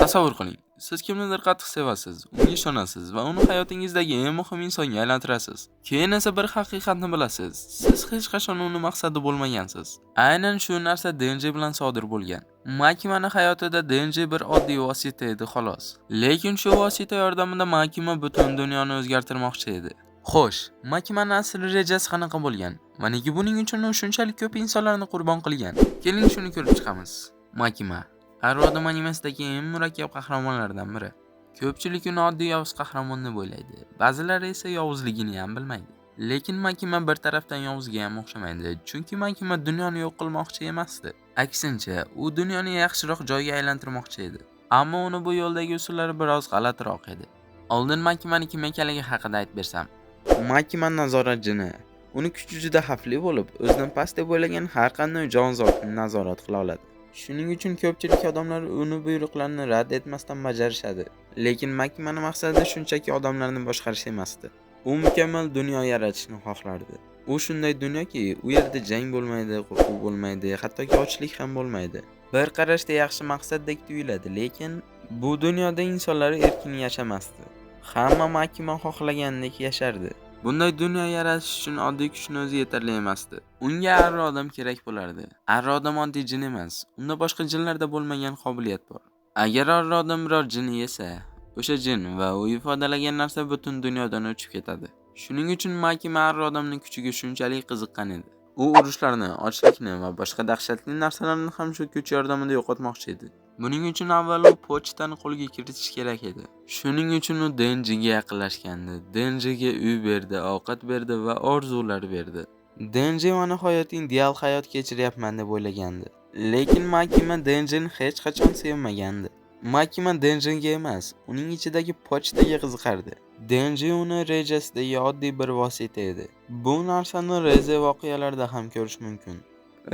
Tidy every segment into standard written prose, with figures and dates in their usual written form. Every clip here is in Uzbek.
Tasavvur qiling, siz kimnidir qattiq sevasiz, unga ishonasiz va uni hayotingizdagi eng muhim insonga aylantirasiz. Keyin esa bir haqiqatni bilasiz. Siz hech qachon uni maqsadi bo'lmagansiz. Aynan shu narsa Denji bilan sodir bo'lgan. Makimani hayotida Denji bir oddiy vosita edi xolos. Lekin shu vosita yordamida Makima butun dunyoni o'zgartirmoqchi edi. Xo'sh, Makimaning asl rejasi qanaqa bo'lgan? Va nega buning uchun u shunchalik ko'p insonlarni qurbon qilgan? Keling shuni ko'rib chiqamiz. Makima Arrodam animasidagi eng murakkab qahramonlardan biri. Ko'pchilik uni oddiy yovuz qahramon deb o'ylaydi. Ba'zilari esa yovuzligini ham bilmaydi. Lekin Makima bir tarafdan yovuzga ham o'xshamaydi, chunki Makima dunyoni yo'q qilmoqchi emasdi. Aksincha, u dunyoni yaxshiroq joyga aylantirmoqchi edi. Ammo uni bu yo'ldagi usullari biroz g'alatiroq edi. Oldin Makimaning kim ekanligi haqida aytib bersam. Makima nazorat jini. Uni kuchi juda xavfli bo'lib, o'zidan past deb o'ylagan har qanday jonzotni nazorat qila oladi. Shuning uchun ko'pchilik odamlar uni buyruqlarini rad etmasdan bajarishadi. Lekin Makimaning maqsadi shunchaki odamlarni boshqarish emasdi. U mukammal dunyo yaratishni xohlardi. U shunday dunyoki, u yerda jang bo'lmaydi, qo'rquv bo'lmaydi, hattoki ochlik ham bo'lmaydi. Bir qarashda yaxshi maqsaddek tuyuladi, lekin bu dunyoda insonlar erkin yashamasdi. Hamma Makima xohlagandek yashardi. Bunday dunyo yaratish uchun oddiy kuchni o'zi yetarli emasdi. Unga Arrodam kerak bo'lardi. Arrodam oddiy jin emas. Unda boshqa jinlarda bo'lmagan qobiliyat bor. Agar Arrodam biror jin yesa, o'sha jin va u ifodalagan narsa butun dunyodan o'chib ketadi. Shuning uchun Makima Arrodamning kuchiga shunchalik qiziqqan edi. U urushlarni, ochlikni va boshqa dahshatli narsalarni ham shu kuch yordamida yo'qotmoqchi edi. Buning uchun avval u pochtani qo'lga kiritish kerak edi. Shuning uchun u Denjiga yaqinlashgandi. Denjiga uy berdi, ovqat berdi va orzular berdi. Denji va nihoyat ideal hayot kechiryapman deb o'ylagandi. Lekin Makima Denjini hech qachon sevmagandi. Makima Denjiga emas, uning ichidagi pochtaga qiziqardi. Denji uni rejasidagi oddiy bir vosita edi. Bu narsani Reze voqealarida ham ko'rish mumkin.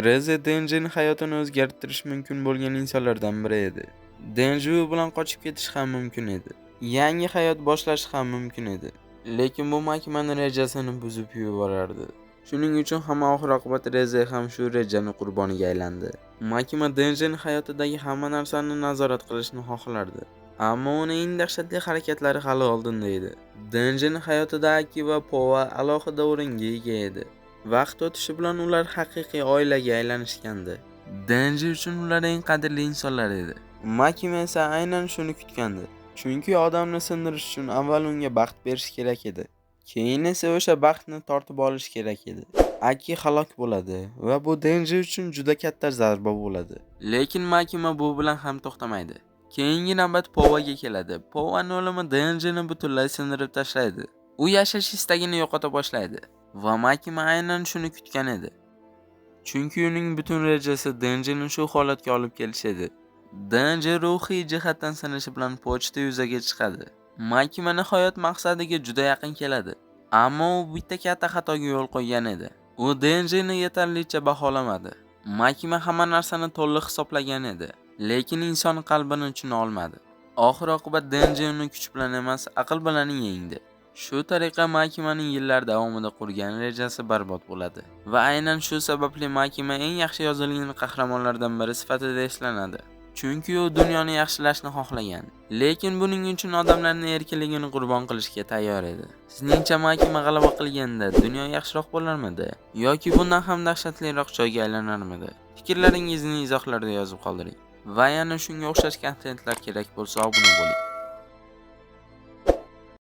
Reze Denjining hayotini o'zgartirish mumkin bo'lgan insonlardan biri edi. Denji bilan qochib ketish ham mumkin edi. Yangi hayot boshlash ham mumkin edi. Lekin bu Makimaning rejasini buzib yuborardi. Shuning uchun ham oxir-oqibat Reze ham shu rejani qurboniga aylandi. Makima Denjining hayotidagi hamma narsani nazorat qilishni xohlardi. Ammo uning eng dahshatli harakatlari hali oldinda edi. Denjining hayotida Aki va Pova alohida o'ringa ega edi. Vaqt o'tishi bilan ular haqiqiy oilaga aylanishgandi. Denji uchun ular eng qadrli insonlar edi. Makima esa aynan shuni kutgandi. Chunki odamni sindirish uchun avval unga baxt berish kerak edi. Keyin esa o'sha baxtni tortib olish kerak edi. Aki halok bo'ladi va bu Denji uchun juda katta zarba bo'ladi. Lekin Makima bu bilan ham to'xtamaydi. Keyingi navbat Povaga keladi. Povaning o'limi Denjini butunlay sindirib tashlaydi. U yashash istagini yo'qota boshlaydi va Makima aynan shuni kutgan edi. Chunki uning butun rejasi Denjini shu holatga olib kelish edi. Denji ruhiy jihatdan sinishi bilan pochta yuzaga chiqadi. Makima nihoyat maqsadiga juda yaqin keladi. Ammo u bitta katta xatoga yo'l qo'ygan edi. U Denjini yetarlicha baholamadi. Makima hamma narsani to'liq hisoblagan edi, lekin inson qalbini tushuna olmadi. Oxir-oqibat Denji uni kuch bilan emas, aql bilan yengdi. Shu tariqa Makimaning yillar davomida qurgan rejasi barbod bo'ladi. Va aynan shu sababli Makima eng yaxshi yozilgan qahramonlardan biri sifatida eslanadi. Chunki u dunyoni yaxshilashni xohlagan, lekin buning uchun odamlarning erkinligini qurbon qilishga tayyor edi. Sizningcha Makima g'alaba qilganda dunyo yaxshiroq bo'larmidi yoki bundan ham dahshatliroq joyga aylanarmidi? Fikrlaringizni izohlarda yozib qoldiring. Va yana shunga o'xshash kontentlar kerak bo'lsa obuna bo'ling.